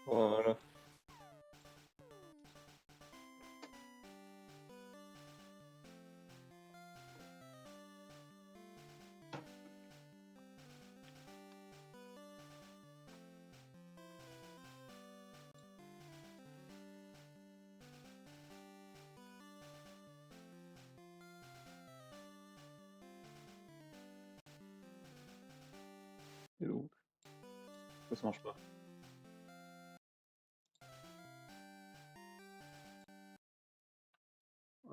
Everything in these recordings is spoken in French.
Voilà. Et donc, ça se mange pas.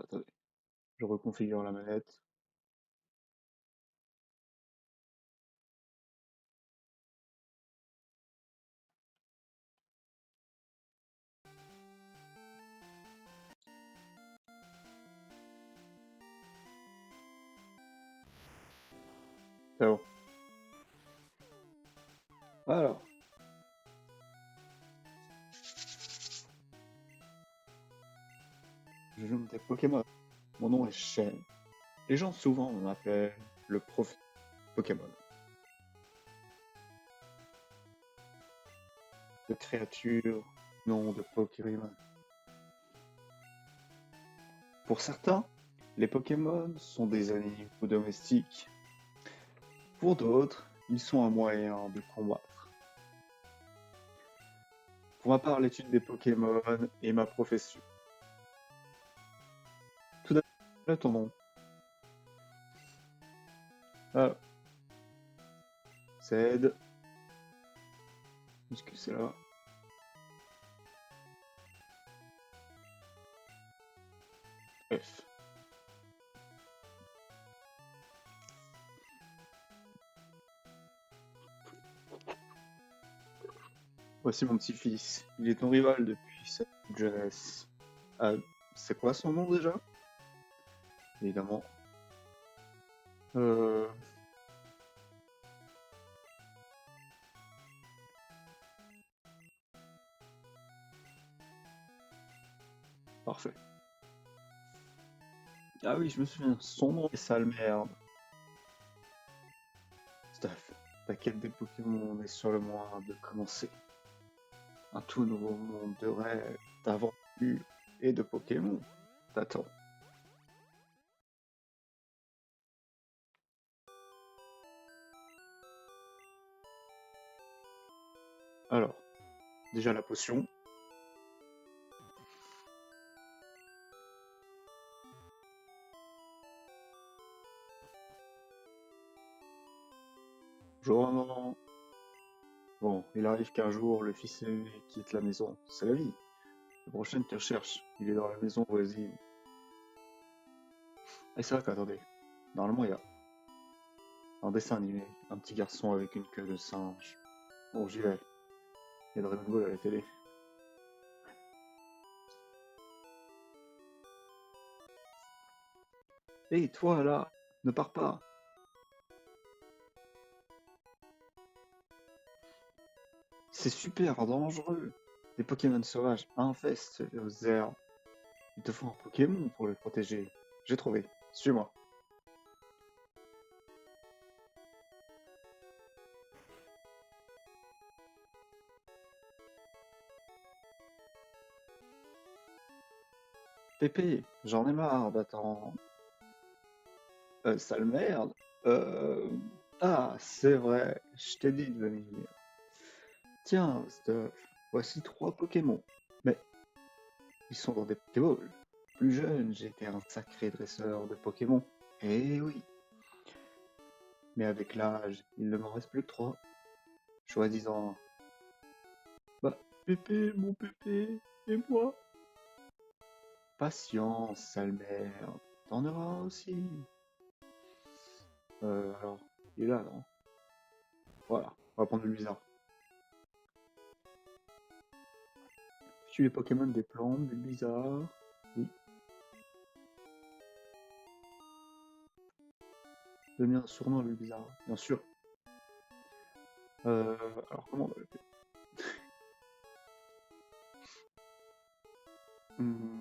Attendez, je reconfigure la manette. C'est bon. Alors, je joue des Pokémon. Mon nom est Shen. Les gens souvent m'appellent le prof Pokémon. De créatures, non de Pokémon. Pour certains, les Pokémon sont des animaux domestiques. Pour d'autres, ils sont un moyen de combattre. Pour ma part, l'étude des Pokémon est ma profession. Tout d'abord, ton nom. Ah, c'est Ed. Est-ce que c'est là? F. Voici mon petit-fils. Il est ton rival depuis sa jeunesse. Ah, c'est quoi son nom déjà? Évidemment. Euh... Parfait. Ah oui, je me souviens. Son nom est sale merde. Stuff. Ta quête des Pokémon est sur le moins de commencer. Un tout nouveau monde de rêves, d'aventures et de Pokémon t'attend. Alors, déjà la potion. Bonjour maman. Bon, il arrive qu'un jour le fils aîné quitte la maison. C'est la vie. Le prochain te recherche. Il est dans la maison voisine. Et c'est vrai qu'attendez. Normalement, il y a un dessin animé. Un petit garçon avec une queue de singe. Bon, j'y vais. Il y a Dragon Ball à la télé. Hé, toi là, ne pars pas. C'est super dangereux. Les Pokémon sauvages infestent les herbes. Il te faut un Pokémon pour les protéger. J'ai trouvé. Suis-moi. Pépé, j'en ai marre d'attendre. Sale merde. Euh... Ah, c'est vrai. Je t'ai dit de venir. Tiens, Stuff, voici 3 Pokémon. Mais ils sont dans des Pokéballs. Plus jeune, j'étais un sacré dresseur de Pokémon. Eh oui. Mais avec l'âge, il ne m'en reste plus que 3. Choisis-en un. Bah, Pépé, mon Pépé, et moi? Patience, sale merde. T'en auras aussi. Alors, il est là, non? Voilà, on va prendre le bizarre. Tu les Pokémon des plantes, des bizarres. Oui. Donner un surnom à le bizarre, bien sûr. Alors comment on va l'appeler? Hmm,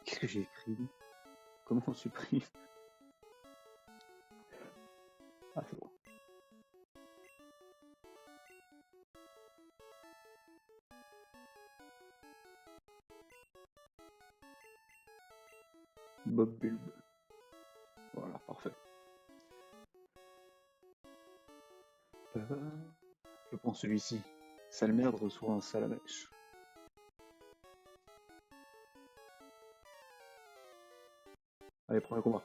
Qu'est-ce que j'ai écrit? Comment on supprime? Ah, c'est bon. Bob Bulb. Voilà, parfait. Je prends celui-ci. Sale merde reçoit un salamèche. Allez, premier combat.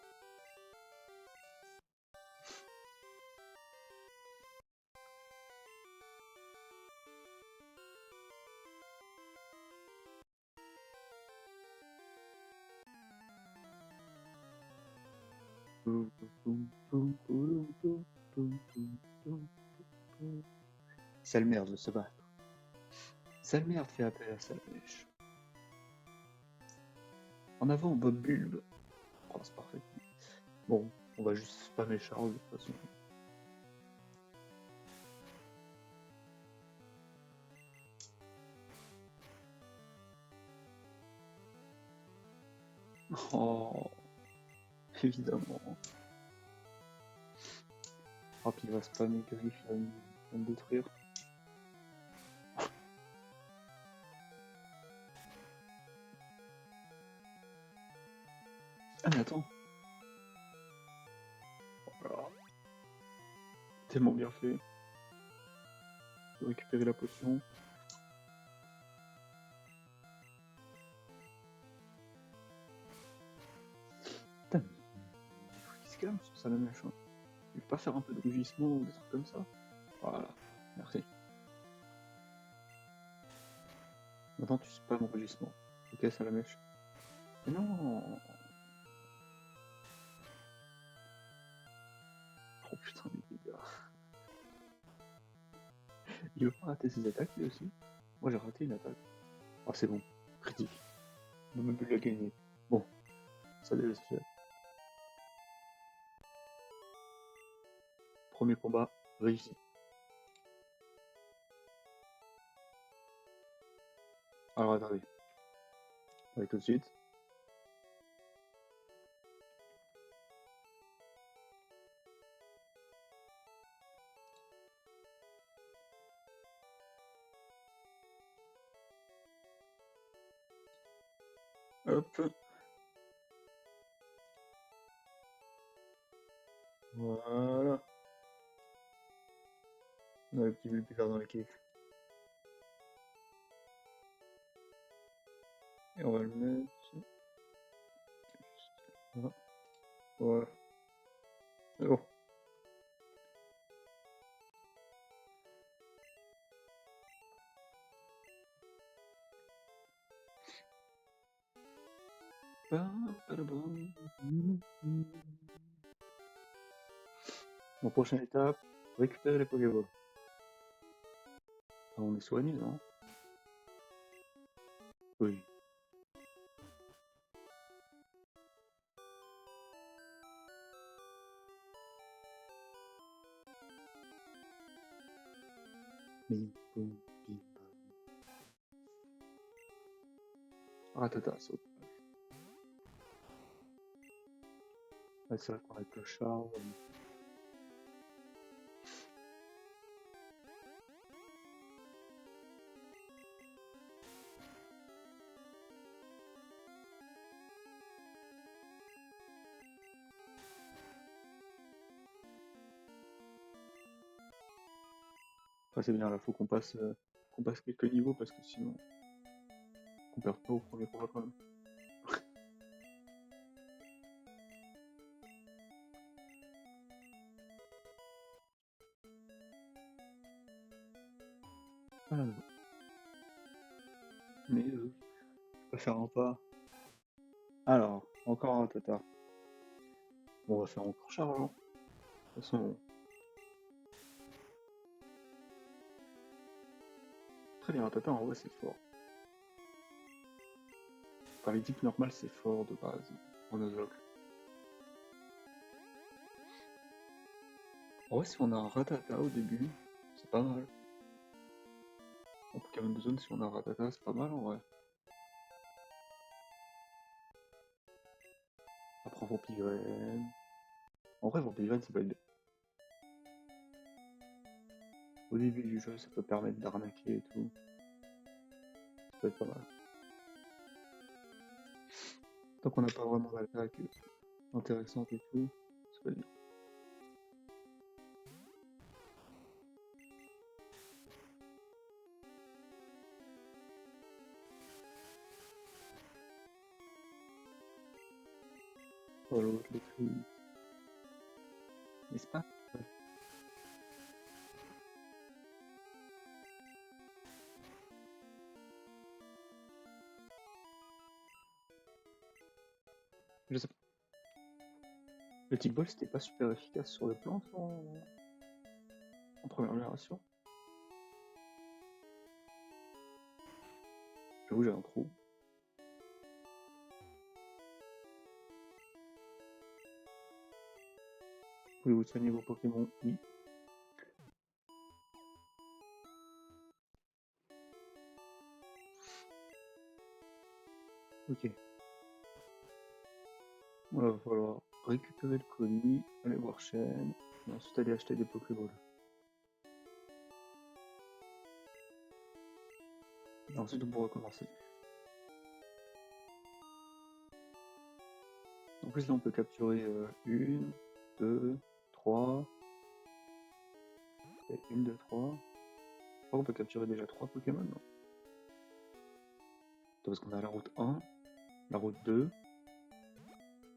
Sale merde veut se battre. Sale merde fait appel à salamèche. En avant, Bob Bulb. Oh, c'est parfait. Bon, on va juste spammer Charles de toute façon. Oh, évidemment. Oh, puis il va spammer Griff, il va me détruire. Ah, mais attends. Voilà. Tellement bien fait. Je vais récupérer la potion. Putain, il se calme sur salamèche. Hein. Il veut pas faire un peu de rugissement ou des trucs comme ça? Voilà, merci. Maintenant tu spams mon rugissement. Ok, salamèche. Mais non! Oh putain, les dégâts. Il veut pas rater ses attaques lui aussi? Moi j'ai raté une attaque. Ah c'est bon, critique. On n'a même plus la gagner. Bon, ça déjà c'est fait. Premier combat, réussi. Alors attendez. Allez tout de suite. Hop. Voilà. On a le petit bulbe bizarre dans la cave. Et on va le mettre. Voilà. Voilà. Oh. Bon, prochaine étape, récupérer les Pokéballs. Ah, on est soigné, non? Oui. Ratata saute. Ouais, c'est vrai qu'on a le clochard. Enfin, c'est bien, là, faut qu'on passe quelques niveaux parce que sinon, on perd pas au premier combat quand même. Ah, non. Mais je vais faire un pas. Alors, encore un tata. Bon, on va faire encore charge. Hein. De toute façon, très bien, un tata en vrai c'est fort. Enfin, les types normales c'est fort de base en Nuzlocke. En vrai, si on a un ratata au début, c'est pas mal. En Pokémon de zone, si on a un ratata, c'est pas mal en vrai. Après, En Vampigraine. En vrai, Vampigraine, ça peut être bien. Au début du jeu, ça peut permettre d'arnaquer et tout. Ça peut être pas mal. Tant qu'on n'a pas vraiment d'attaque intéressante et tout, ça peut être bien. Oh l'autre, le tri. N'est-ce pas? Je sais pas. Le Tick Ball, c'était pas super efficace sur le plan en première génération. J'avoue, j'ai un trou. Pouvez-vous soigner vos Pokémon? Oui. Ok. Il va falloir récupérer le colis, aller voir Chêne, et ensuite aller acheter des Pokéballs. Et ensuite on pourra commencer. En plus là on peut capturer 1, 2, 3. Et 1, 2, 3. Je crois qu'on peut capturer déjà 3 Pokémon, non? Parce qu'on a la route 1, la route 2,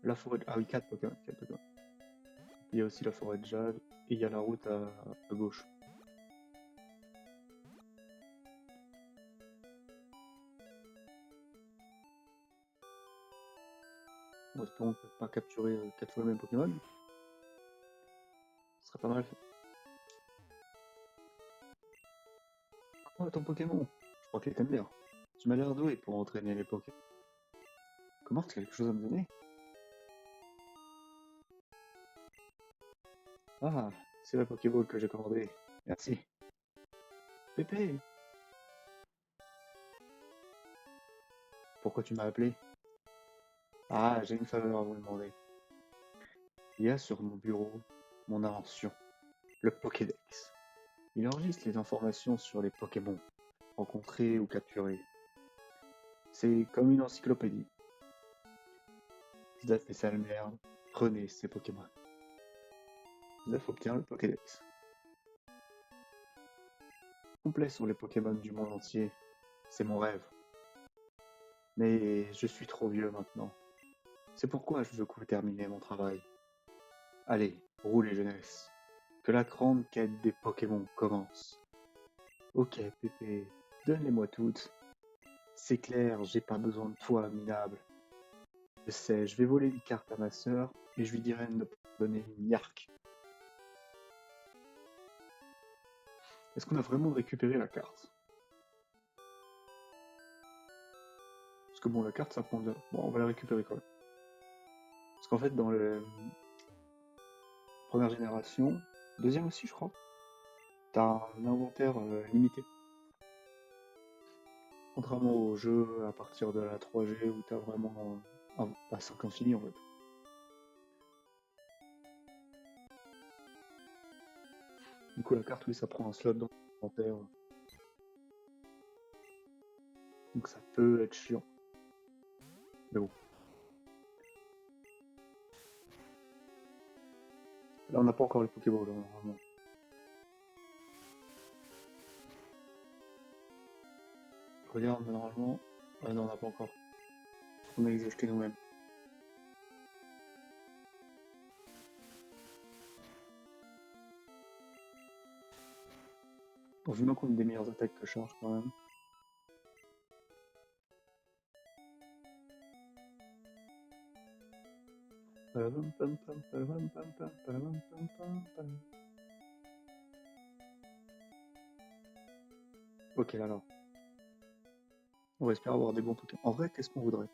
la forêt... Ah oui, 4 Pokémon. 4 Pokémon. Il y a aussi la forêt de Jade, et il y a la route à gauche. Bon, espérons qu'on ne peut pas capturer 4 fois le même Pokémon. Ce serait pas mal. Oh, ton Pokémon! Je crois qu'il t'aime bien. Tu m'as l'air doué pour entraîner les Pokémon. Comment tu as quelque chose à me donner? Ah, c'est la Pokéball que j'ai commandée. Merci. Pépé! Pourquoi tu m'as appelé? Ah, j'ai une faveur à vous demander. Il y a sur mon bureau mon invention, le Pokédex. Il enregistre les informations sur les Pokémon, rencontrés ou capturés. C'est comme une encyclopédie. Zdaf et sale merde, prenez ces Pokémon. Zdaf obtient le Pokédex. Complet sur les Pokémon du monde entier. C'est mon rêve. Mais je suis trop vieux maintenant. C'est pourquoi je veux terminer mon travail. Allez, roulez jeunesse. Que la grande quête des Pokémon commence. Ok, Pépé, donne-les-moi toutes. C'est clair, j'ai pas besoin de toi, minable. Je sais, je vais voler une carte à ma sœur et je lui dirai de me donner une Yark. Est-ce qu'on a vraiment récupéré la carte? Parce que bon, la carte ça prend bien. Bon, on va la récupérer quand même. Parce qu'en fait, dans la première génération, deuxième aussi, je crois, t'as un inventaire limité. Contrairement au jeu à partir de la 3G où t'as vraiment un 5 infini en fait. Du coup, la carte, oui, ça prend un slot dans l'inventaire. Donc ça peut être chiant. Mais bon. Là, on n'a pas encore les Pokéballs, là, normalement. Regarde, mais normalement... Ah non, on n'a pas encore. On a les acheter nous-mêmes. Bon, vivement qu'on ait des meilleures attaques que charge, quand même. Ok, alors. On va espérer avoir des bons Pokémon. En vrai, qu'est-ce qu'on voudrait?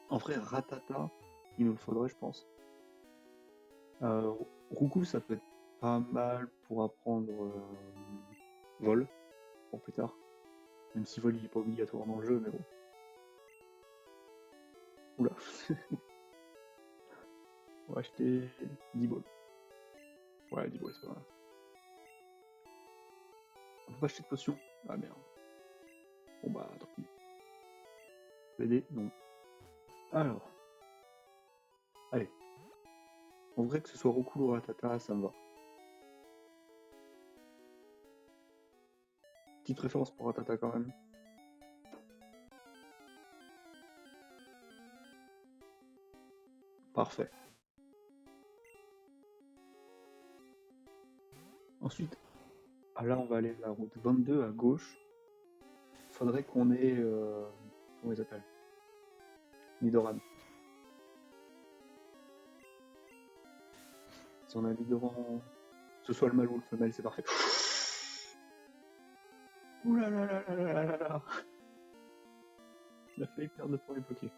En vrai, Ratata, il nous le faudrait, je pense. Roukou, ça peut être pas mal pour apprendre Vol, pour plus tard. Même si Vol, il est pas obligatoire dans le jeu, mais bon. Oula. On va acheter 10 balles. Ouais, 10 balles, c'est pas mal. On peut pas acheter de potion. Ah merde. Bon bah, tant pis. BD, non. Alors. Allez. En vrai, que ce soit Roku ou Ratata, ça me va. Petite préférence pour Ratata quand même. Parfait. Ensuite, là on va aller la route 22 à gauche. Faudrait qu'on ait... comment ils appellent? Nidoran. Si on a Nidoran, que ce soit le mâle ou le femelle, c'est parfait. Ouh là là là là là là là. Il a failli perdre le premier Poké.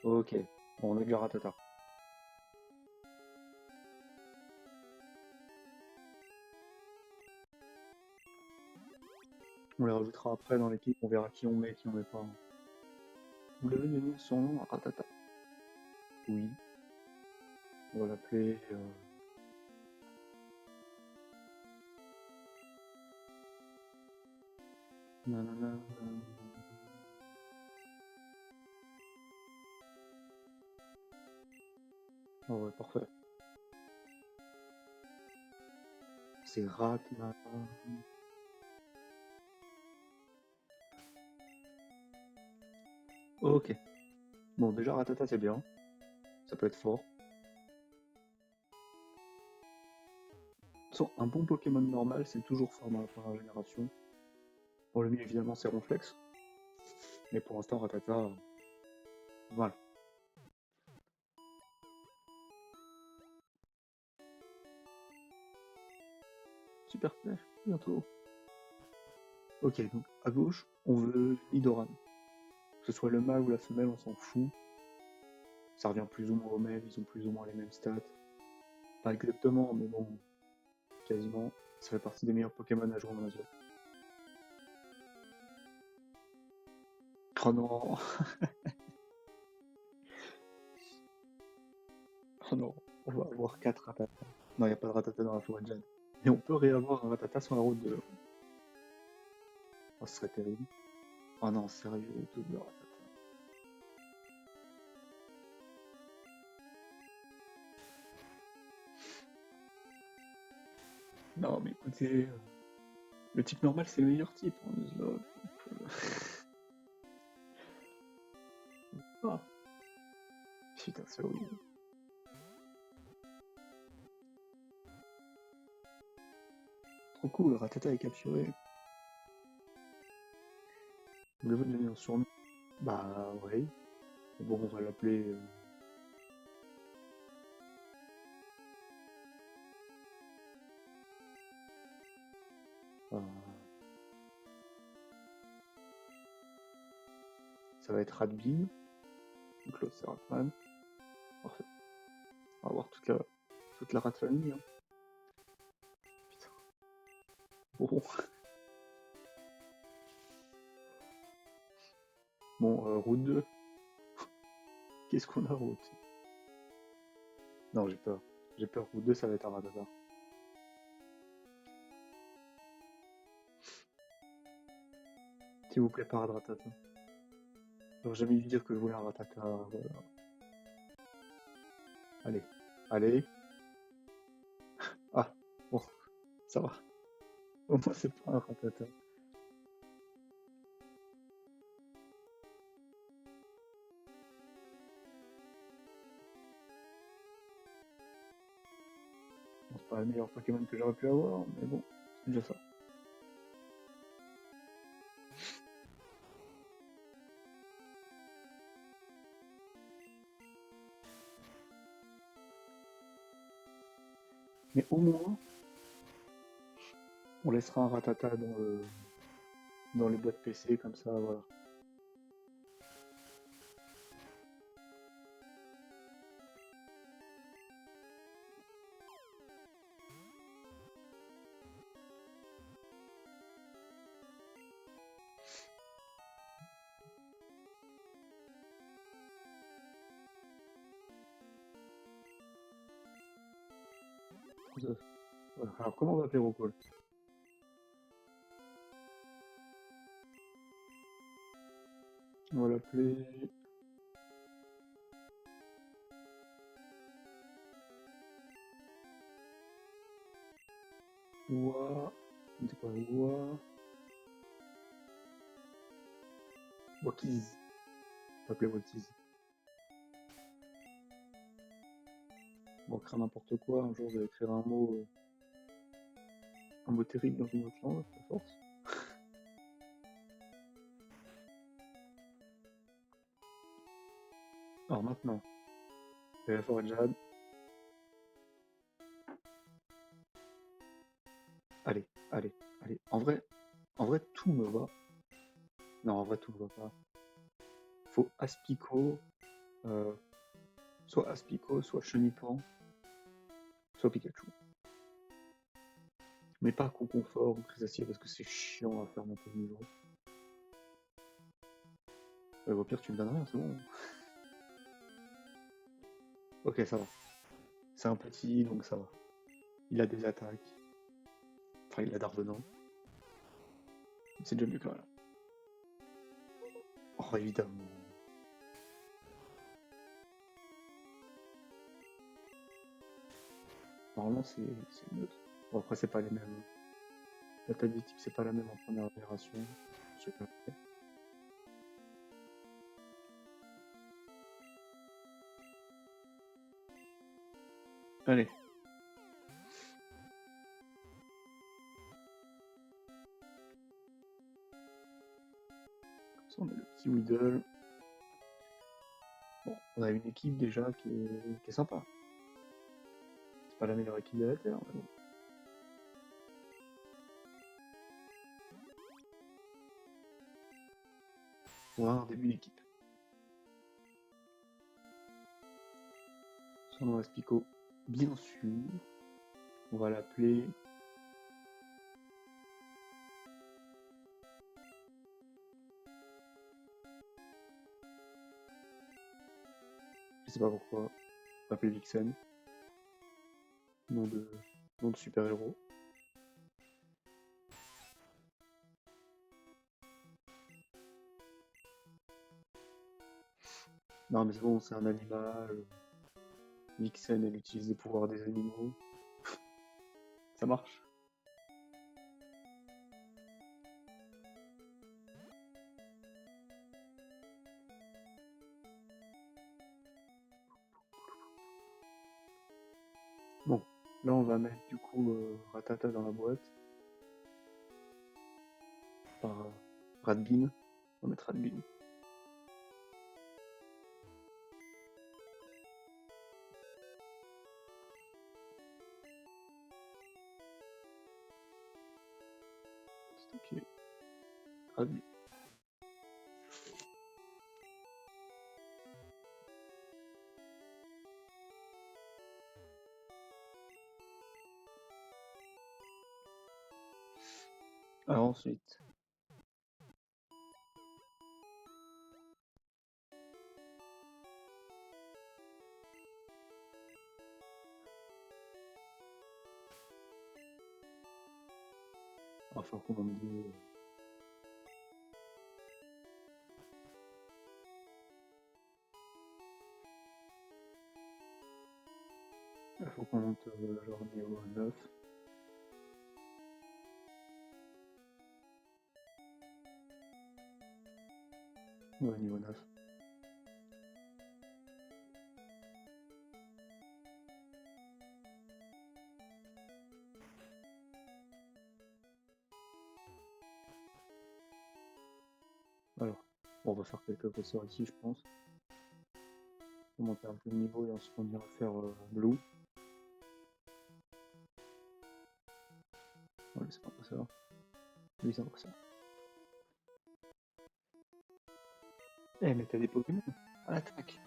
Ok, bon, on a déjà Ratata. On les rajoutera après dans l'équipe, on verra qui on met, qui on met pas. Vous l'avez donné son nom à Ratata? Oui. On va l'appeler... Nanana. Oh ouais, parfait. C'est Ratata. Ok. Bon, déjà Ratata c'est bien. Ça peut être fort. Un bon Pokémon normal, c'est toujours fort dans la première génération. Bon, le mieux évidemment c'est Ronflex. Mais pour l'instant, Ratata, voilà. Super Smash, bientôt. Ok, donc à gauche, on veut Nidoran. Que ce soit le mâle ou la femelle, on s'en fout. Ça revient plus ou moins au même, ils ont plus ou moins les mêmes stats. Pas exactement, mais bon, quasiment. Ça fait partie des meilleurs Pokémon à jouer en Asie. Oh non. Oh non, on va avoir 4 Ratata. Non, il n'y a pas de Ratata dans la forêt de Jade. Et on peut réavoir un Ratata sur la route de... Oh, ce serait terrible. Oh non, sérieux, double Ratata. Non, mais écoutez, le type normal, c'est le meilleur type en Nuzlocke. Ah, putain, c'est horrible. Trop cool, Ratata est capturé. Vous devez donner un surnom. Bah, ouais. Bon, on va l'appeler... ça va être Radbeam. Donc l'autre, c'est Ratman. Parfait. On va voir toute la rat famille. Hein. Putain. Bon. Bon, route 2. Qu'est-ce qu'on a route? Non, j'ai peur. J'ai peur. Route 2, ça va être un Ratata. S'il vous plaît, pas de Ratata. J'aurais jamais dû dire que je voulais un Ratata. Voilà. Allez. Allez. Ah, bon, ça va. Au moins, c'est pas un Ratata. Bon, c'est pas le meilleur Pokémon que j'aurais pu avoir, mais bon, c'est déjà ça. Mais au moins, on laissera un Ratata dans les boîtes PC, comme ça, voilà. Voilà. Alors comment on va appeler Rocol? On va l'appeler... Wa... C'était quoi? Wakiz. On va l'appeler Wakiz. On va écrire n'importe quoi. Un jour, je vais écrire un mot terrible dans une autre langue, à force. Alors maintenant, je vais la forêt de Jade. Allez, allez, allez. En vrai, tout me va. Non, en vrai, tout me va pas. Faut Aspico, soit Aspico, soit Chenipan, soit Pikachu. Mais pas Conconfort ou Crésacier parce que c'est chiant à faire monter le niveau. Au pire, tu me donnes rien, c'est bon. Ok, ça va. C'est un petit, donc ça va. Il a des attaques. Enfin, il a d'Arvenant. C'est déjà mieux que rien. Oh, évidemment. Normalement, c'est neutre. Bon, après, c'est pas les mêmes. La taille des types, c'est pas la même en première génération. Je sais pas. Allez. Ça, on a le petit Weedle. Bon, on a une équipe déjà qui est sympa. C'est pas la meilleure équipe de la Terre, mais bon. On a un début d'équipe. Son nom reste Pico, bien sûr. On va l'appeler. Je sais pas pourquoi. On va l'appeler Vixen. Nom de super-héros. Non mais c'est bon, c'est un animal. Vixen, elle utilise les pouvoirs des animaux. Ça marche. Bon, là on va mettre du coup Ratata dans la boîte. Par Radbin. On va mettre Radbin. Ok. Radbin. Alors ensuite. Enfin, comment me dire. Il faut qu'on monte genre niveau 9. Ouais, niveau 9. Alors, on va faire quelques ressorts ici, je pense. On va monter un peu de niveau et ensuite on ira faire Blue. Ouais, c'est pas ça. Lui, c'est pas ça. Eh, mais t'as des Pokémon à l'attaque.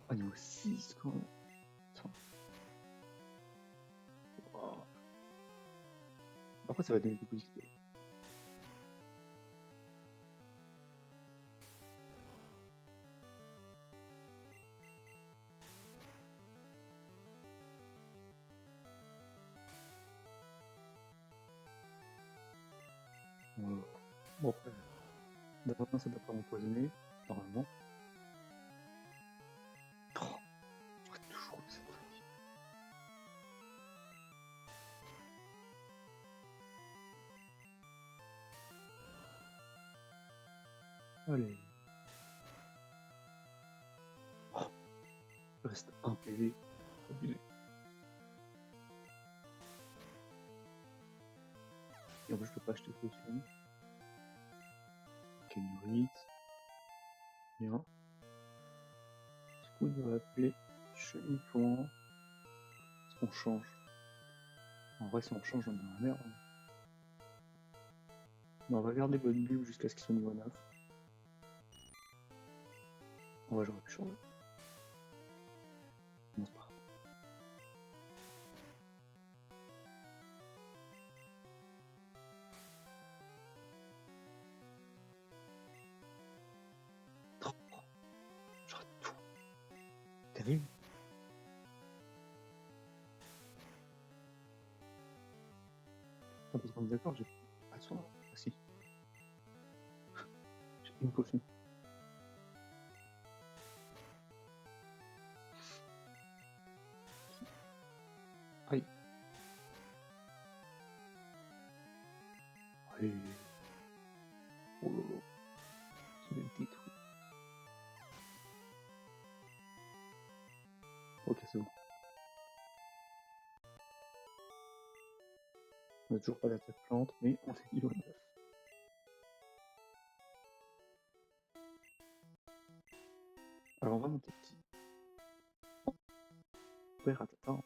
Ah, niveau 6 quand même. Attends. Wow. Après, ça va donner beaucoup d'XP. Bon, après, d'abord, ça doit pas m'empoisonner, normalement. Oh, j'aurais toujours eu cette truc. Allez. Oh, il reste un PV. Abusé. Et en plus, je peux pas acheter de potion. Kenurite. Bien. Du coup, il va appeler chenipoint. Est-ce qu'on change? En vrai, si on change, on est dans la merde. Mais on va garder bonne bulle jusqu'à ce qu'il soit niveau 9. En vrai, j'aurais pu changer. Non, c'est pas grave. Oh, j'aurais tout. Terrible. Ah, parce qu'on est d'accord, j'ai pas de soin. Ah si. J'ai une potion. Aïe. Allez. Oh là là. Je vais le détruire. Ok, c'est bon. On n'a toujours pas d'attaque plante, mais on est niveau 9. Alors on va monter petit. Ouais, Ratata.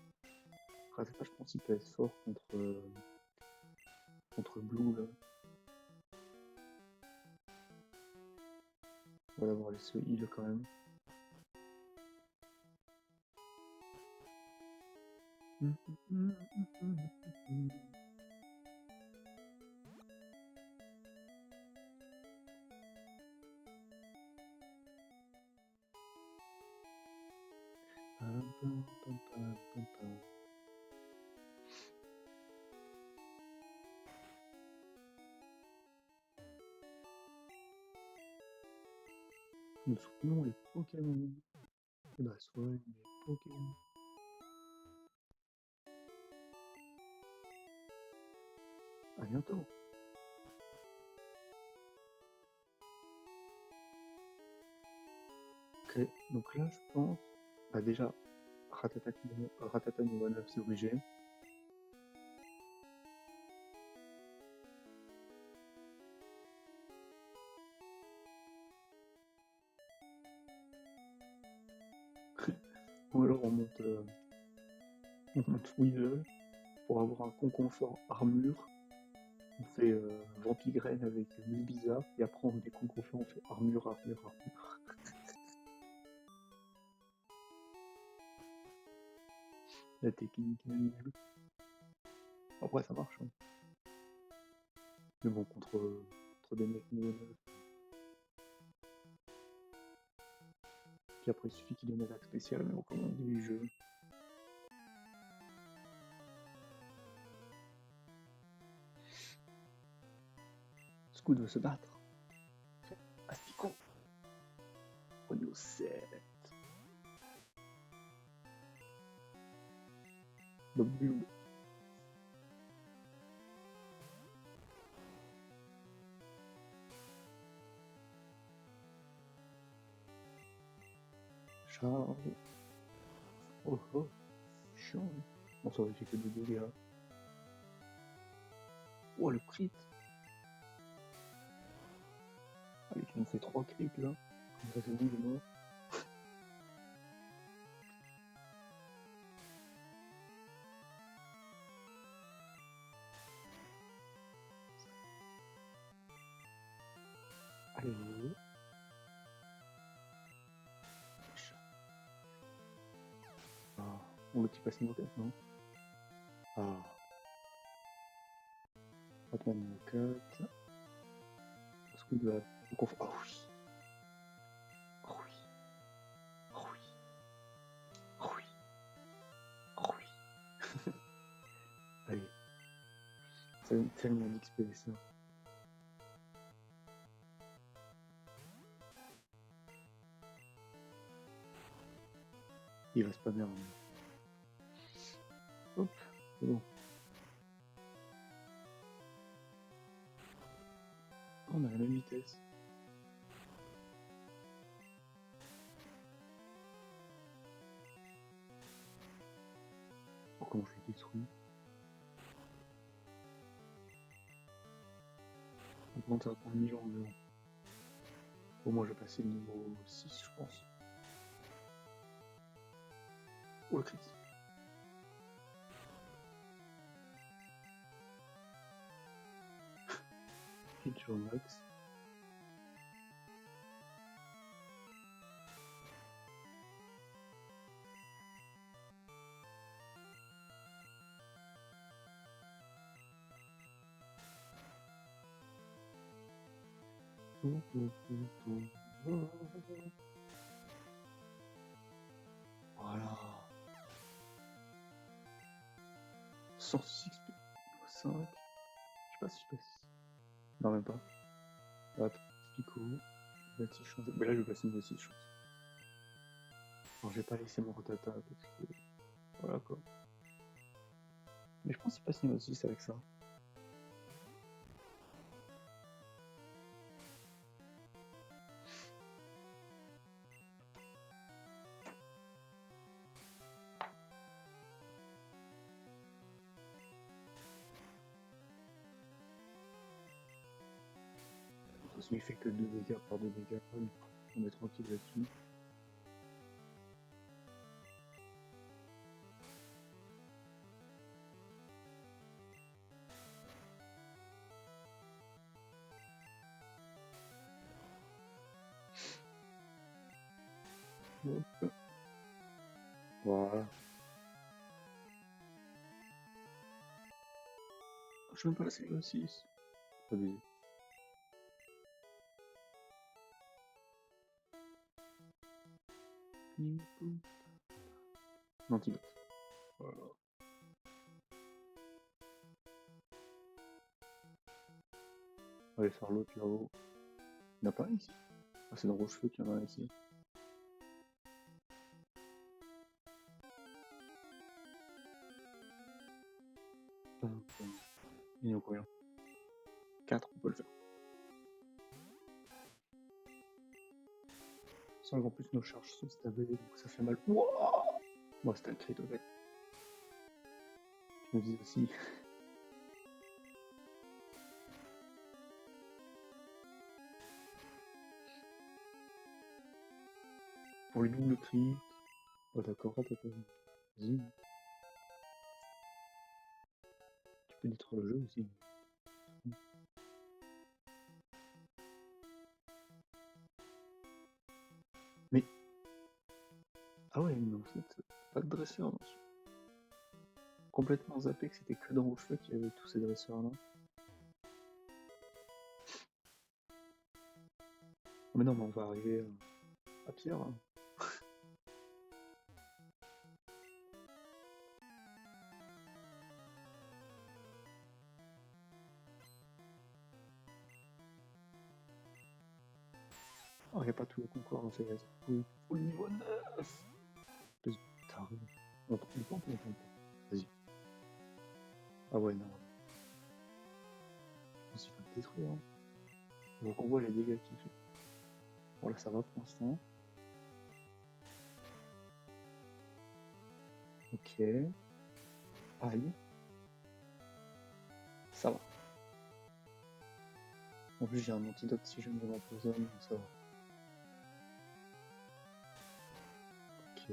Ratata, je pense qu'il peut être fort contre Blue là. On va l'avoir laissé heal quand même. Nous soutenons les Pokémon. Et bah, soigne les Pokémon. À bientôt. Ok, donc là, je pense. Bah, déjà, Ratata niveau 9, c'est obligé. Ou alors on monte Weasel pour avoir un conconfort armure. On fait Vampigraine avec Mubiza et après on met conconfort, on fait armure. La technique est nulle. Après ça marche. Hein. Mais bon, contre des mecs niveau 9. Puis après il suffit qu'il ait une attaque spéciale, mais bon, comment on dit les jeux. Scoot veut se battre. Asticon. Au niveau 7. Bob Bull. Charge. Oh oh. Chiant. Bon, ça aurait fait que des dégâts. Oh, le crit. Allez, tu nous fais 3 crits là. Comme ça, c'est bon, il est mort. Allez. Ah, on le petit passe niveau 4, non? Ah. Batman niveau 4. Est-ce qu'on doit... Oh oui. Oh oui. Oh oui. Oh oui. Oh oui. Allez. Ça donne tellement d'XP ça. Il reste pas bien. Hop, c'est bon. On a la même vitesse. Oh, comment je l'ai détruit. On commence à prendre 1000 ans, mais bon. Au moins, je vais passer le niveau 6, je pense. Oh, le crit. Feature max. Voilà. 106 XP. 5. Je sais pas si je passe. Non, même pas. Attends, Pico. Mais là, je vais passer niveau 6, je pense. Alors, je vais pas laisser mon rotata parce que. Voilà quoi. Mais je pense qu'il passe niveau 6 avec ça. Il fait que 2 dégâts par 2 dégâts. On est tranquille là-dessus. Hop. Voilà. Je vais même pas passer le 6. Abusé. Antidote. Voilà. On va aller faire l'autre là-haut. Il n'y en a pas un ici. Ah, c'est dans Rochefeu qu'il y en a un ici. Il y en a combien? 4, on peut le faire. Sans qu'en plus nos charges sont stables, donc ça fait mal. Wouah! Moi, c'était un crit, en fait. Je me dis aussi. Pour le double crit. Oh, d'accord, vas-y. Tu peux détruire le jeu aussi. Mais. Ah ouais, mais en fait, pas de dresseur. Non. Complètement zappé que c'était que dans Rochefeu qu'il y avait tous ces dresseurs là. Mais non, mais on va arriver à Pierre. Hein. Oh, y a pas tout le concours en fait. Pour le niveau 9. Espèce de taré. On pas. Vas-y. Ah ouais, non. Je pense qu'il faut le détruire. Hein. Donc on voit les dégâts qu'il fait. Bon là ça va pour l'instant. Ok. Aïe. Ça va. En plus j'ai un antidote si jamais je m'empoisonne, donc ça va. Ok.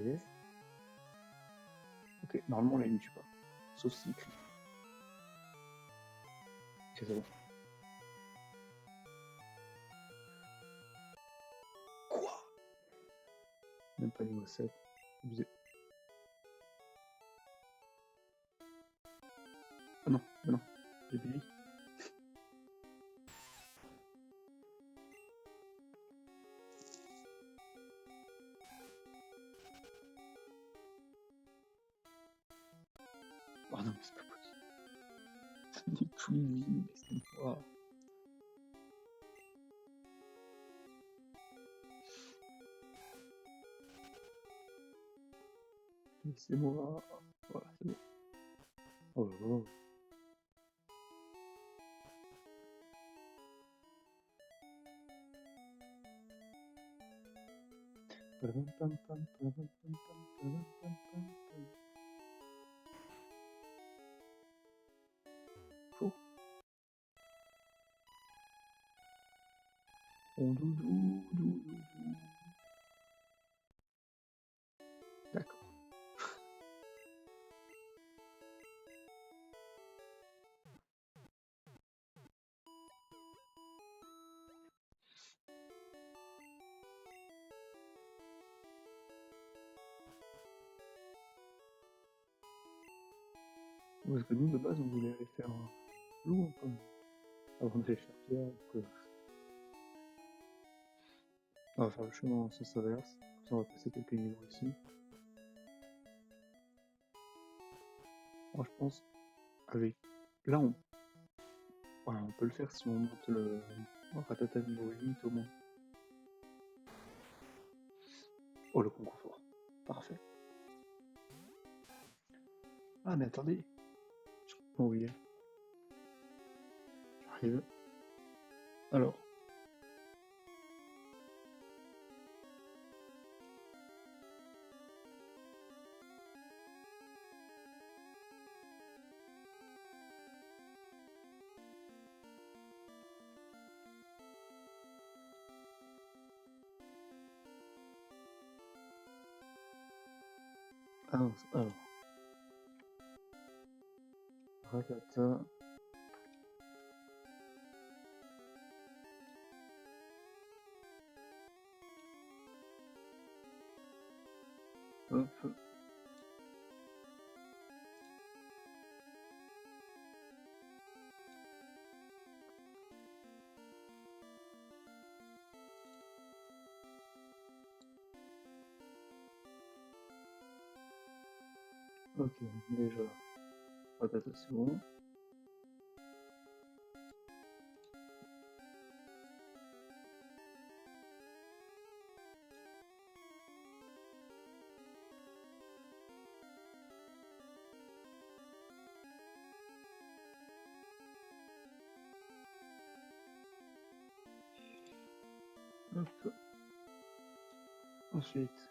Ok, normalement là il ne tue pas. Sauf s'il crie. Ok, c'est bon. Quoi? Même pas niveau 7. Abusé. Ah non, mais non. J'ai payé. non, mais c'est pas possible. Ça n'est plus vie, laissez-moi. Laissez-moi. Voilà, c'est bon. Oh là là. Chaud. Oh, doudou, doudou. D'accord. Parce que nous, de base, on voulait aller faire un loup quand même, avant d'aller faire Pierre. Donc, on va faire le chemin en sens inverse. Comme ça, on va passer quelques niveaux ici. Moi, je pense, avec. Là, voilà, on peut le faire si on monte le Ratata niveau 8 au moins. Oh, le concours fort. Parfait. Ah, mais attendez. Je comprends où il est. J'arrive. Alors. Alors. Ratata. Hop. Ok, déjà. Ratata, c'est bon. Hop. Ensuite,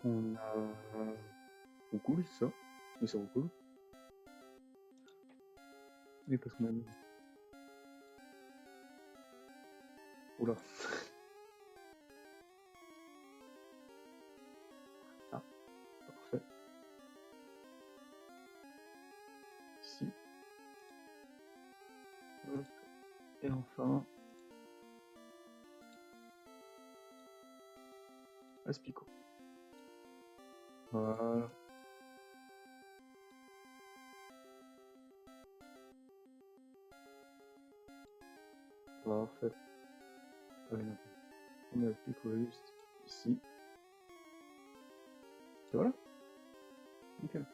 on a Roucoule, c'est ça? Oui, c'est Roucoule. Oui, parce qu'on a mis. Oula. Ah, parfait. Ici. Hop. Et enfin, Aspico. Voilà. Parfait. Ah oui, non. On met Aspico juste ici. Et voilà. Nickel.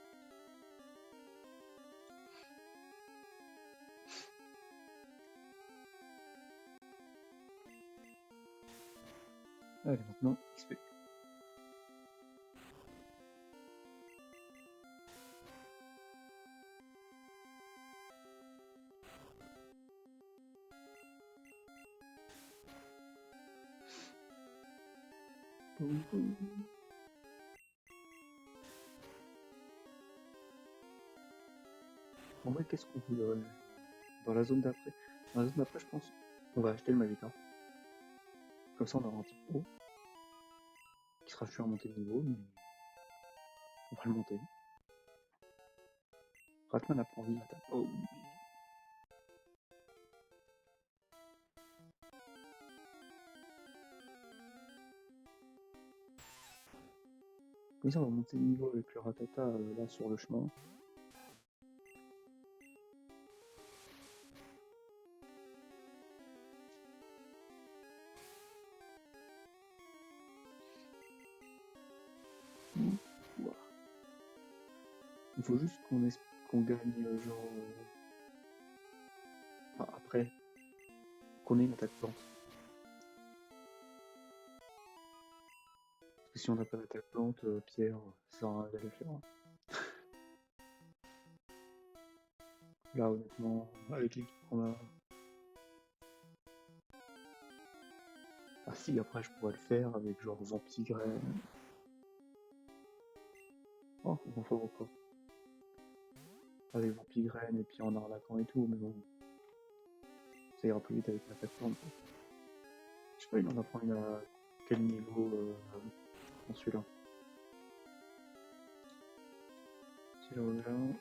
Allez, maintenant, XP. En vrai, qu'est-ce qu'on voudrait dans la zone d'après? Dans la zone d'après, je pense, on va acheter le Magikarp. Comme ça, on aura un petit pro qui sera chiant à monter de niveau, mais on va le monter. Ratman a pas envie d'attaquer. Oh oui. Comme ça, on va monter de niveau avec le Ratata là sur le chemin. Voilà. Il faut juste qu'on gagne, genre... enfin, après, qu'on ait une attaque plante. Parce que si on n'a pas d'attaque plante, Pierre, ça sert à rien d'aller faire. Là, honnêtement, avec l'équipe qu'on a... Ah si, après je pourrais le faire avec genre Vampigraine. Oh, enfin encore. Avec Vampigraine et puis en arnaquant et tout, mais bon. Ça ira plus vite avec l'attaque plante. Je sais pas, il en apprend une à quel niveau dans celui-là. Si je reviens...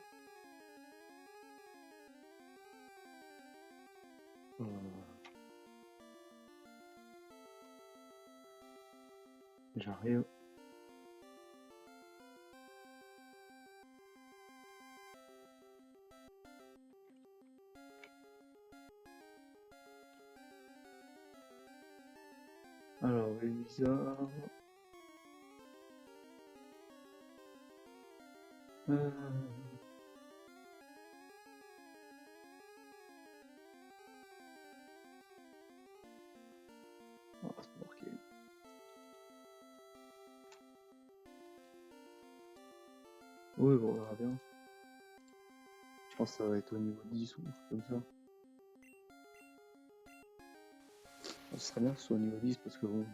J'arrive. Alors, Elisa... Oh, c'est marqué. Oui, on verra bien. Je pense que ça va être au niveau 10 ou un truc comme ça. Ce serait bien que ce soit au niveau 10 parce que bon...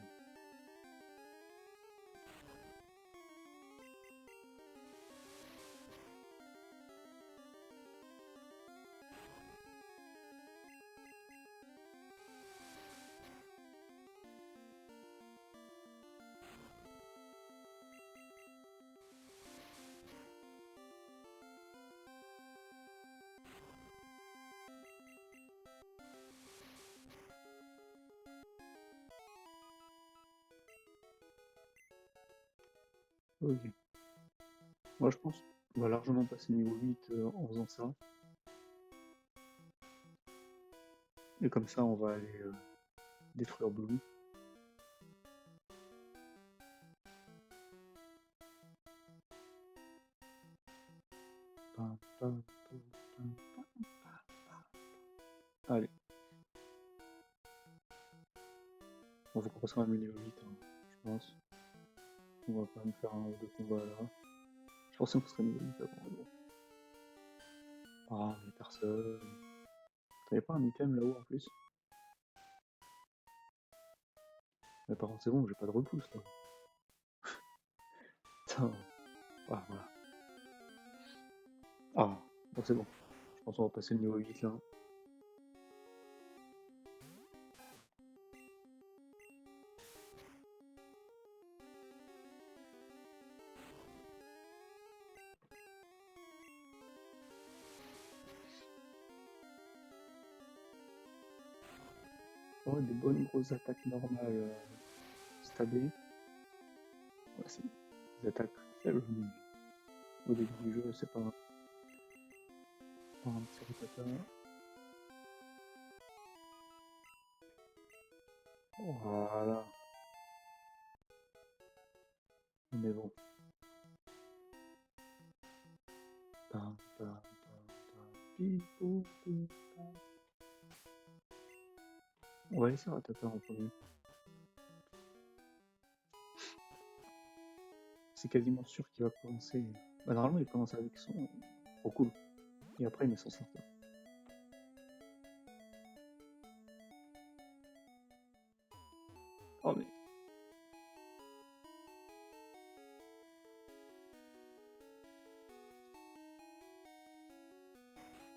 Ok. Moi je pense qu'on va largement passer niveau 8 en faisant ça. Et comme ça on va aller détruire Blue. Allez. On va commencer quand même niveau 8, hein, je pense. On va quand même faire un ou deux combats là. Je pensais qu'on serait niveau 8 avant, mais bon. Ah, mais personne. T'avais pas un item là-haut en plus? Mais par contre c'est bon, j'ai pas de repousse là. Putain. Ah, voilà. Ah, bon c'est bon. Je pense qu'on va passer le niveau 8 là. Oh, des bonnes grosses attaques normales stablées. Ouais, c'est des attaques faibles, mais au début du jeu, c'est pas un petit retata. Voilà. Mais bon. Pam, pam, pam, pam, pipou, pim, pam. On va laisser Ratata en premier. C'est quasiment sûr qu'il va commencer. Bah, normalement, il commence avec son. Oh, cool. Et après, il met son sortir. Oh, mais.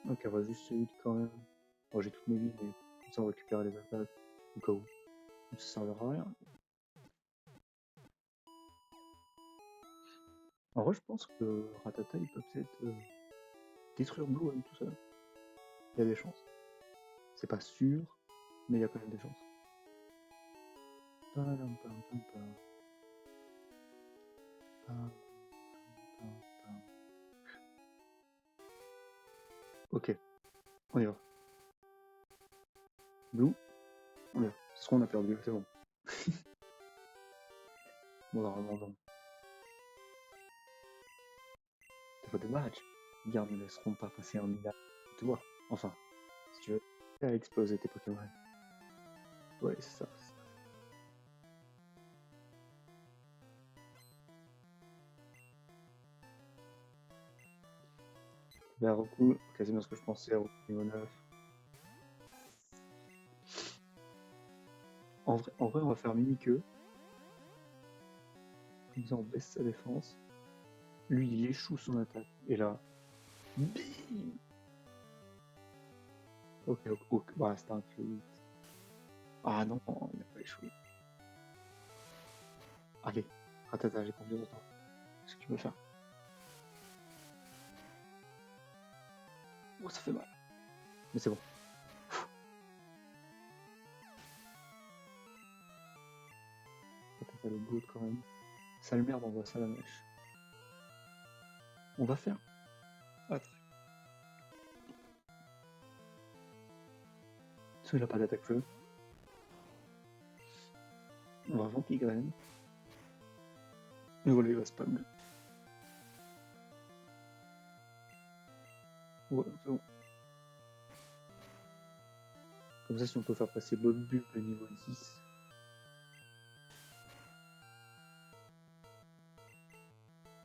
Ok, on va juste celui quand même. Bon, j'ai toutes mes vies, mais comme ça, on récupère les attaques au cas où. Donc, ça servira à rien. En vrai, je pense que Ratata, il peut peut-être détruire Blue avec tout seul. Il y a des chances. C'est pas sûr, mais il y a quand même des chances. Pam, pam, pam, pam. Pam, pam, pam. Ok, on y va. Blue, on y va. C'est ce qu'on a perdu, c'est bon. Bon, normalement, non. niveau de badge. Les gars ne laisseront pas passer un minable, tu vois. Enfin, si tu veux faire exploser tes Pokémon. Ouais, c'est ça. Bah, Roku, quasiment ce que je pensais, Roku niveau 9. En vrai, on va faire mini-queue. Comme ça, on baisse sa défense. Lui, il échoue son attaque. Et là, bim. Ok, bah, c'était un crit. Ah non, il n'a pas échoué. Allez, Ratata, j'ai confiance en toi. Ce que tu peux faire. Oh, ça fait mal. Mais c'est bon. Ratata le goût quand même. Sale merde, on voit ça la mèche. On va faire. Attends. Soit il n'a pas d'attaque feu. On va Vampigraine. Et voilà, il va spam. Ouais, c'est bon. Comme ça, si on peut faire passer Bob Bulb au niveau 10.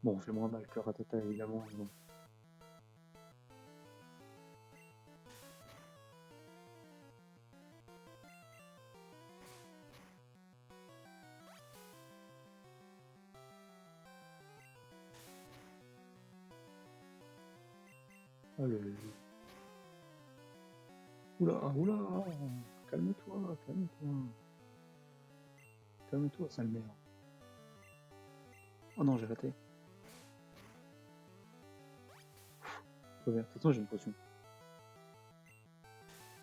Bon, on fait moins mal que Ratata, évidemment. Mais bon. Oh le... Oula, calme-toi, calme-toi. Calme-toi, sale merde. Oh non, j'ai raté. Trop bien. De toute façon, j'ai une potion.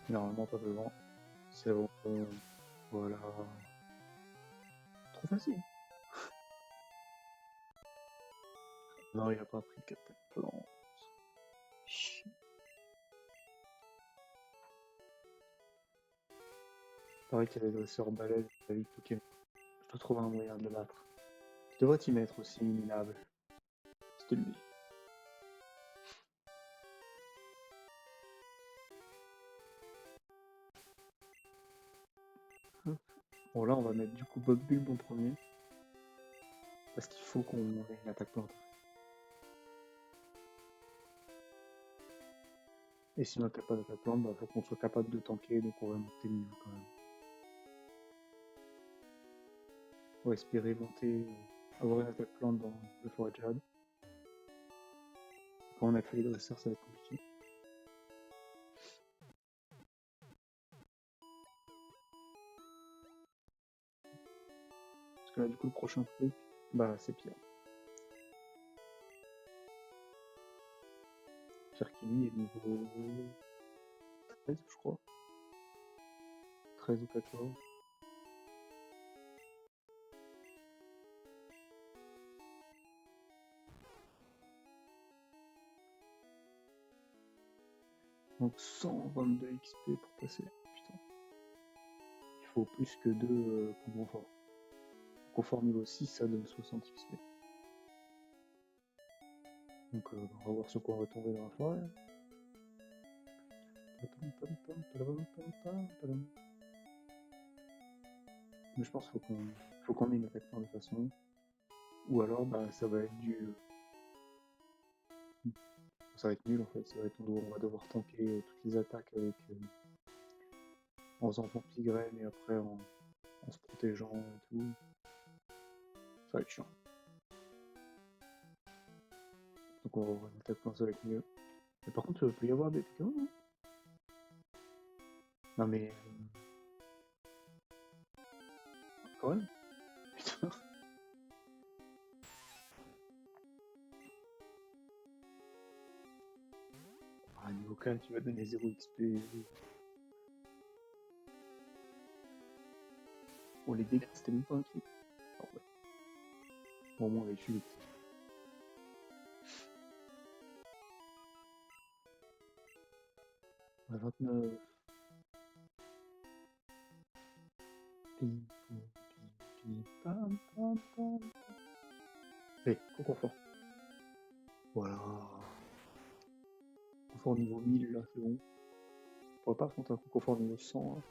Normalement, pas besoin. C'est bon. Voilà. Trop facile. Non, il a pas pris de 4 plans. Pareil qu'il y avait le dresseur balèze avec Pokémon. Je dois trouver un moyen de le battre. Je devrais t'y mettre aussi, minable. C'était lui. Bon, là, on va mettre du coup Bob Bulb en premier. Parce qu'il faut qu'on ait une attaque plante. Et si on n'a pas d'attaque plante, bah, faut qu'on soit capable de tanker, donc on va monter le niveau quand même. On va espérer monter, avoir une attaque plante dans le forêt de Jade. Quand on a fait les dresseurs, ça va être compliqué. Parce que là, du coup, le prochain truc, bah, c'est pire. C'est-à-dire qu'il lui est niveau 13, je crois. 13 ou 14. Donc 122 XP pour passer. Putain. Il faut plus que 2 pour confort. Confort niveau 6, ça donne 60 XP. Donc on va voir sur quoi on va tomber dans la forêt. Mais je pense qu'il faut qu'on ait une attaque de toute façon. Ou alors bah, ça va être ça va être nul en fait. Ça va être on va devoir tanker toutes les attaques avec en faisant Vampigraine et après en se protégeant et tout. Ça va être chiant. Donc on va avoir une attaque ça va être mieux. Mais par contre, il peut y avoir des Pokémon, hein. Non mais... quand même. Putain. Ah, niveau 4, tu vas donner 0 XP. Oh, les dégâts, c'était même pas un truc. Oh, ouais. Bon, au moins, on les tue vite. On a 29. Pim, pam, pim, pam, pam, pam. Allez, confort. Voilà. confort niveau 1000 là, c'est bon. On pourrait pas affronter un confort niveau 100. Hein.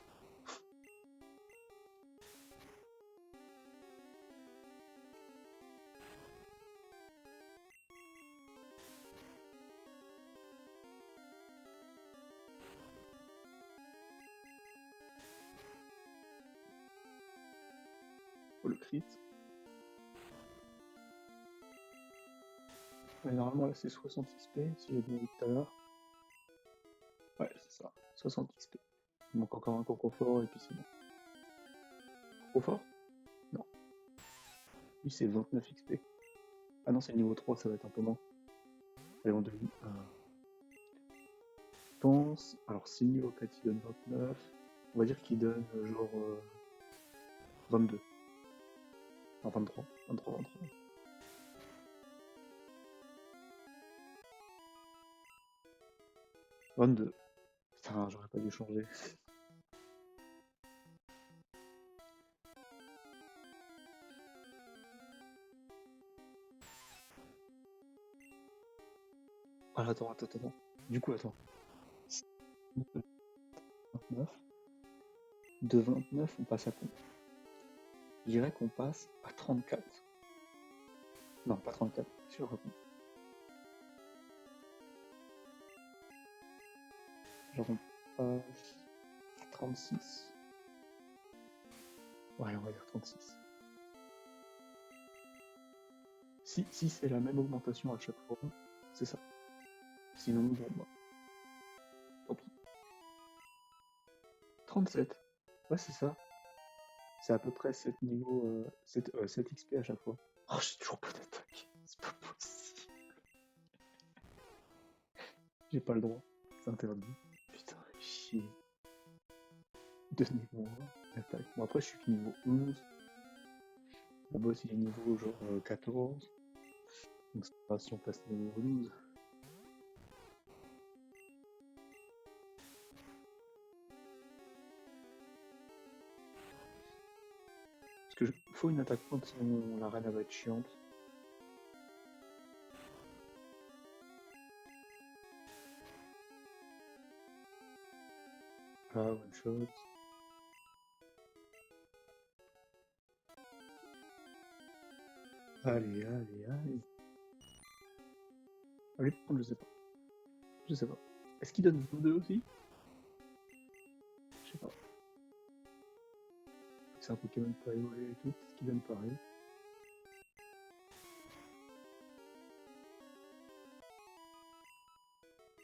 Oh, le crit. Ouais, normalement là c'est 60 XP si j'ai bien vu tout à l'heure. Ouais, c'est ça, 60 XP. Il manque encore un confort et puis c'est bon. Confort? Non. Lui c'est 29 XP. Ah non, c'est le niveau 3, ça va être un peu moins. Allez, on devine. Je pense. Alors, si le niveau 4 il donne 29, on va dire qu'il donne genre 22. Non, 23. 23, 23. 22. Putain, j'aurais pas dû changer. Ah, attends. Du coup, attends. 29. De 29, on passe à combien? Je dirais qu'on passe à 34. Non, pas 34. Je raconte. Genre, on passe à 36. Ouais, on va dire 36. Si c'est la même augmentation à chaque fois, c'est ça. Sinon, bon, bah, tant pis. 37. Ouais, c'est ça. C'est à peu près 7 niveaux, 7 XP à chaque fois. Oh, j'ai toujours pas d'attaque. C'est pas possible. J'ai pas le droit. C'est interdit. Putain, chier. Donnez-moi d'attaque. Bon, après, je suis que niveau 11. Mon boss, il est niveau genre 14. Donc, c'est pas si on passe niveau 12. Parce que faut une attaque contre sinon la reine elle va être chiante. Ah, one shot. Allez. Allez, par contre, je sais pas. Je sais pas. Est-ce qu'il donne niveau 2 aussi? Je sais pas. C'est un Pokémon pas évolué et tout. Est-ce qu'il donne pareil?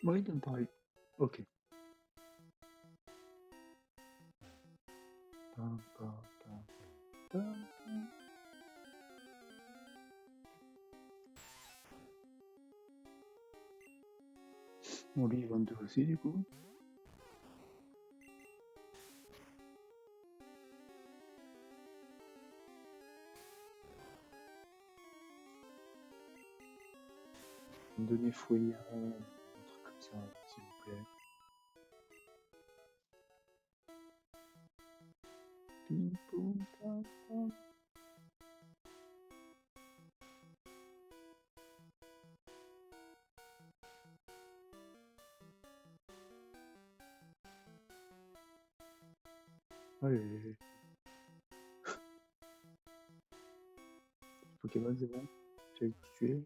Ouais, il donne pareil. Ok. Pam, pam, pam, pam, pam. Bon, lui, il 22 aussi, du coup. Donnez fouille un truc comme ça, s'il vous plaît. Pim, poum, pam, pam. Allez. Pokémon, c'est bon. J'ai tué.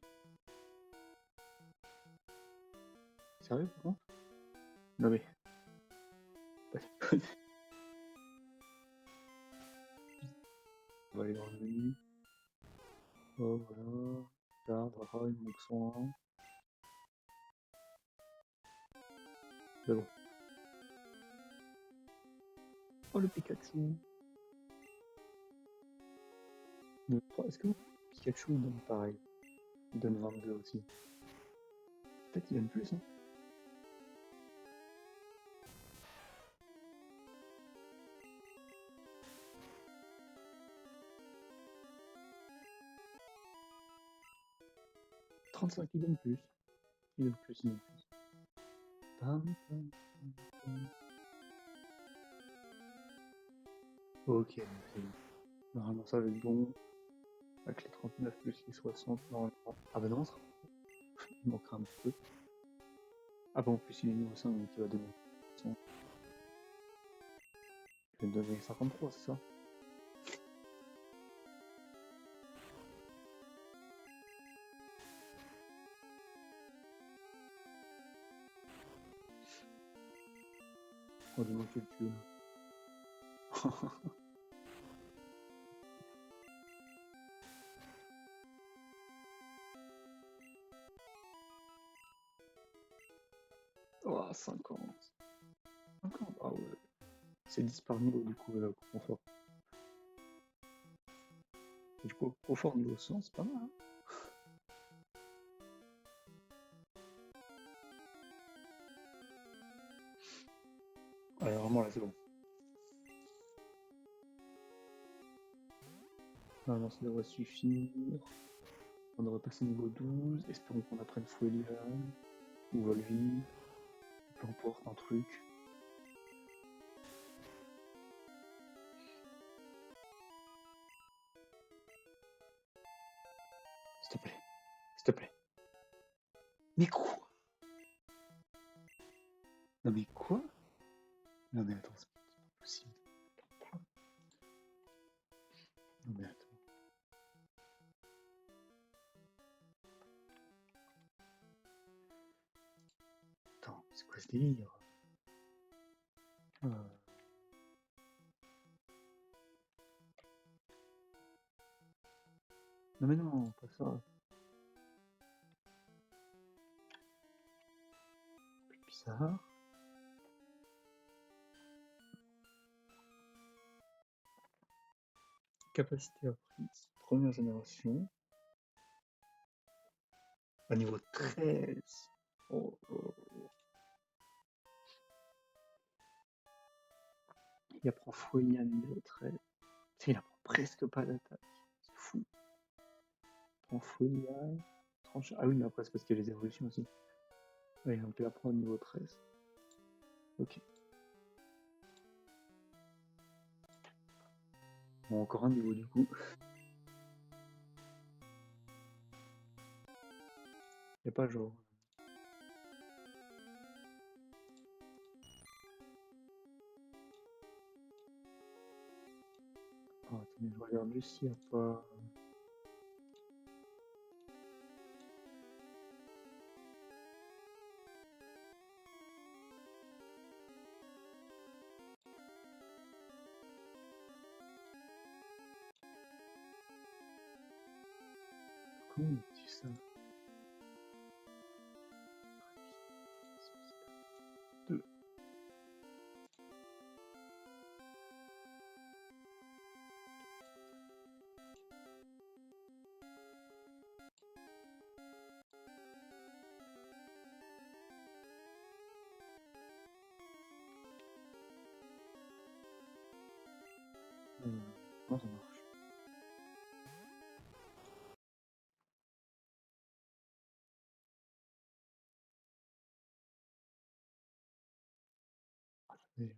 Sérieux, par contre? Non mais. Pas déconner. On va aller dans le menu. Oh voilà. Garde, il manque 101. C'est bon. Oh le Pikachu. Est-ce que Pikachu il donne pareil? Il donne 22 aussi. Peut-être qu'il donne plus, hein. « 35, il donne plus. Il donne plus. Pam, pam, pam, pam. Ok, c'est bon. Normalement ça va être bon. Avec les 39 plus les 60, normalement. Ah bah non, il manquera un petit peu. Ah bon, en plus il est niveau 5, donc il va donner. Il va donner 53, c'est ça? Oh, dis-moi que tu veux. Oh, 50. 50, ah ouais. C'est 10 par niveau du coup, là, pour confort. Du coup, confort niveau 100, c'est pas mal, hein. Ouais, vraiment là, c'est bon. Ah non, ça devrait suffire. On devrait passer niveau 12. Espérons qu'on apprenne Fouelian ou Volviv. Peu importe, un truc. S'il te plaît. S'il te plaît. Mais quoi? Non mais quoi? Non mais attends, c'est pas possible. Non mais attends. Attends, c'est quoi ce délire? Euh, Non mais non, pas ça. C'est bizarre. Capacité apprise. Première génération. À niveau 13. Oh, oh, oh. Il apprend Fouelian niveau 13. Tu sais, il apprend presque pas d'attaque. C'est fou. Il apprend Fouelian. Tranche... Ah oui, mais après, c'est parce qu'il y a les évolutions aussi. Oui, donc il apprend au niveau 13. Ok. Bon, encore un niveau du coup. Il n'y a pas genre. Oh, attendez, je regarde juste s'il n'y a pas. Comment on dit ça? Deux. Non, ça marche. Attendez.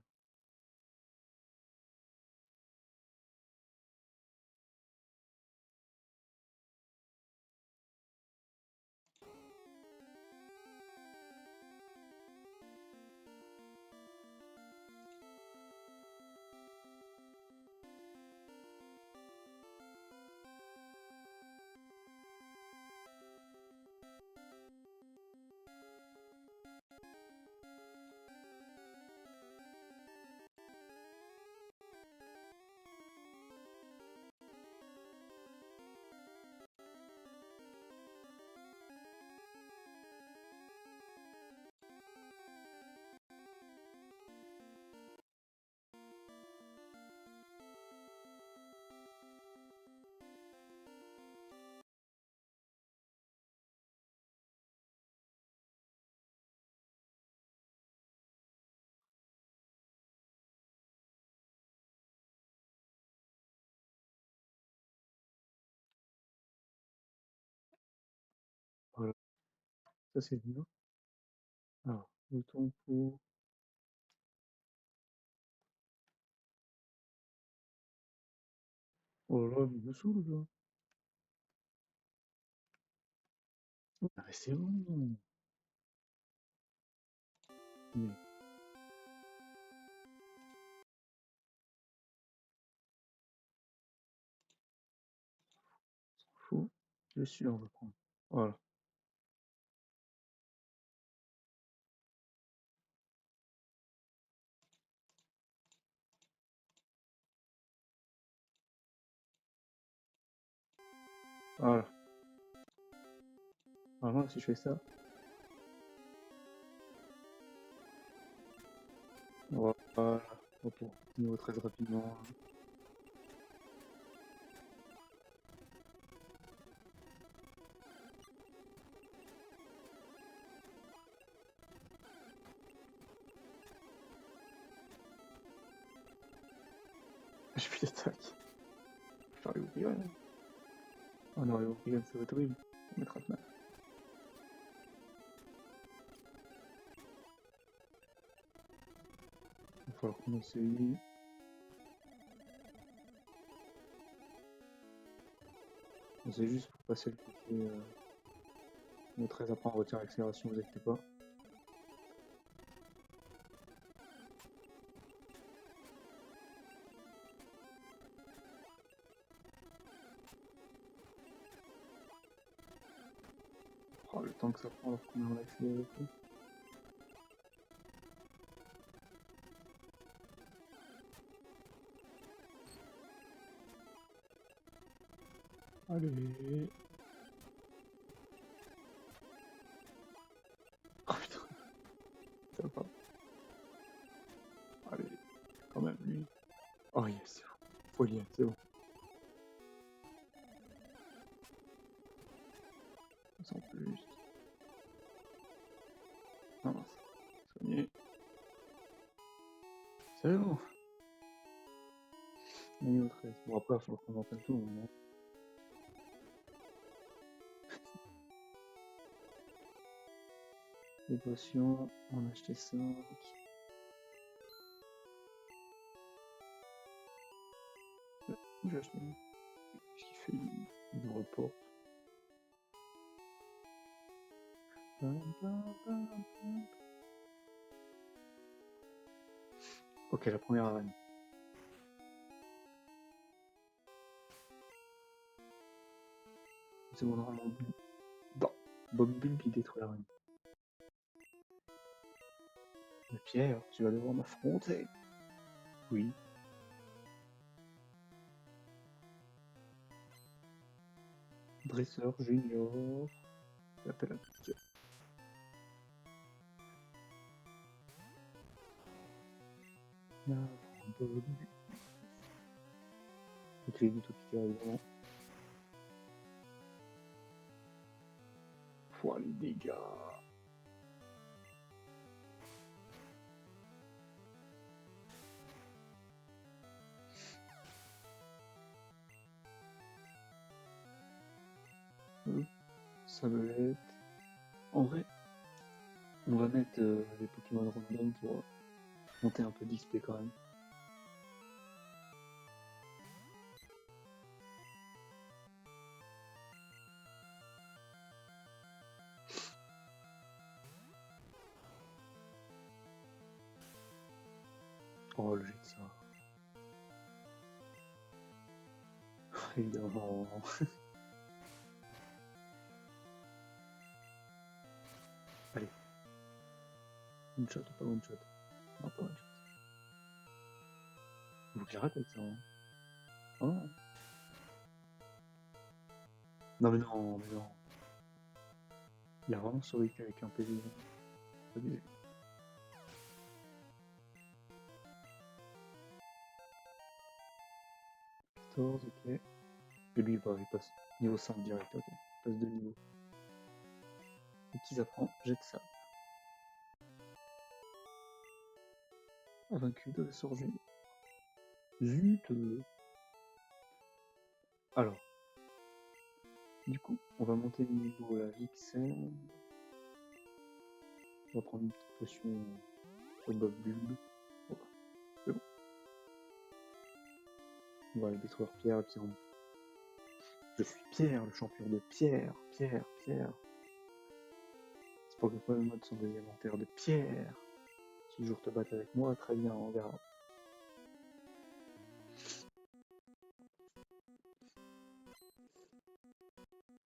Voilà. Ça, c'est bien. Alors, bouton pour. Oh là, il me saoule, là. Ah, mais c'est bon. Mais... Fou. Je suis là, on va prendre. Voilà. Voilà. Normalement, si je fais ça, voilà. Hop, niveau 13 rapidement. Je fais l'attaque. J'arrive au Rigan. Oh non, au Rigan, ça va être horrible. On mettra de mal. Il va falloir qu'on essaye. C'est juste pour passer le côté. Le 13 après on retire l'accélération, vous inquiétez pas. Oh, le temps que ça prend alors qu'on est en accéléré. Allez. Oh putain. Ça va pas. Allez. Quand même, lui. Oh yes, c'est bon. Folie, c'est bon. Sans plus. Non, non. Soigné. C'est bon. Niveau 13. Bon, après, il va falloir qu'on entraîne tout. Mais... Les potions, on a acheté 5. J'ai acheté. Qu'est-ce qu'il fait lui? Il nous reporte. Ok, la première arène. C'est bon, normalement. Bon, Bob Bulb il détruit l'arène. Mais Pierre, tu vas devoir m'affronter. Oui. Dresseur junior. J'appelle un petit. Écrit du tout qui évidemment. Pouah, les dégâts. Ça veut être. En vrai, on va mettre les Pokémon random pour monter un peu d'XP quand même. Oh, le jet de ça. Évidemment. Allez. One shot ou pas one shot? Non, pas one shot. Faut que j'arrête avec ça. Hein. Oh. Non, mais non, mais non. Il a vraiment survécu avec un PV. Abusé. Ok. Et lui, bah, il passe niveau 5 direct, ok. Il passe de niveau. Et qui apprend, jette ça. Vaincu de la sorgée. Zut. Alors. Du coup, on va monter le niveau à la Vixen. On va prendre une petite potion sur Bob Bulb. Voilà. C'est bon. On va aller détruire Pierre et puis on... Je suis Pierre, le champion de Pierre. Pierre. C'est pas que pas le mode son deuxième terre de Pierre. toujours te battre avec moi, très bien, on verra.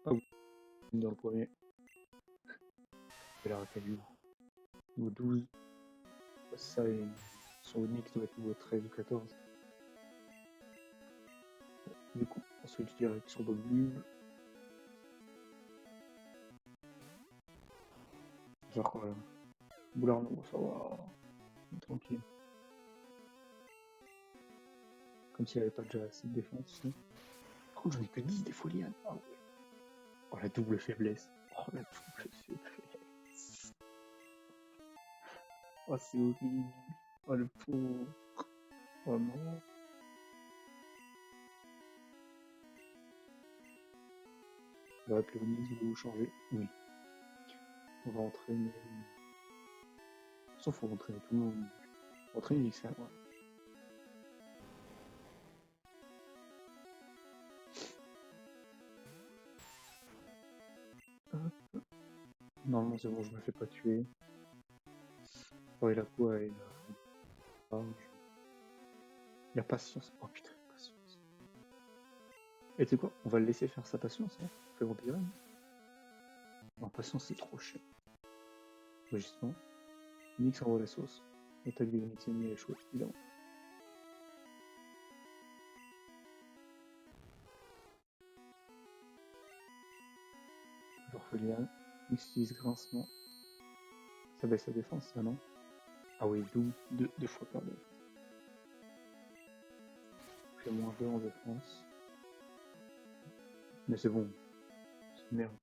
Ah oui, dans le premier. Il a raté niveau 12. Ça, et son Onyx doit être niveau 13 ou 14. Du coup, on switch direct sur Bob Lube. Genre quoi là. Boulard, non, ça va. Tranquille. Comme s'il n'y avait pas déjà assez de défense. Par contre, j'en ai que 10 des folies. Ah ouais. Oh, la double faiblesse. Oh, la double faiblesse. Oh, c'est horrible. Oh, le pauvre. Oh non. On va appeler Onyx, vous changer. Oui. On va entraîner. Sauf faut entraîner tout le monde. On va entraîner Onyx, ouais. Normalement, c'est bon, je me fais pas tuer. Oh, il a quoi? Il a patience. Oh putain, patience. Et tu sais quoi? On va le laisser faire sa patience. Hein. Fait vampire. En patience, c'est trop chiant. Justement. Nix envoie la sauce. L'attaque de Nix ennemi est chouette, évidemment. Orphelin. Nix utilise grincement. Ça baisse la défense, ça, non? Ah oui, deux fois par défense. Fait moins 2 en défense. Mais c'est bon. C'est merde.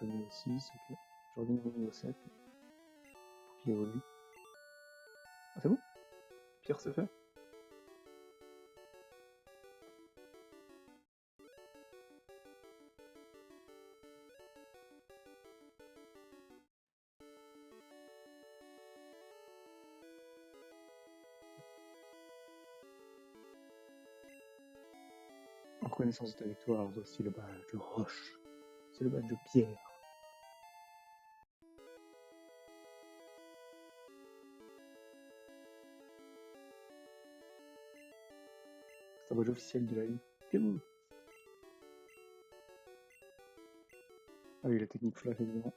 On niveau 6, ok. Je reviens au niveau 7. Pour qu'il évolue. Ah, c'est bon? Pierre, c'est fait? En reconnaissance de ta victoire, voici le badge de roche. C'est le badge de pierre. C'est un badge officiel de la Ligue. Ah oui, la technique flash, évidemment.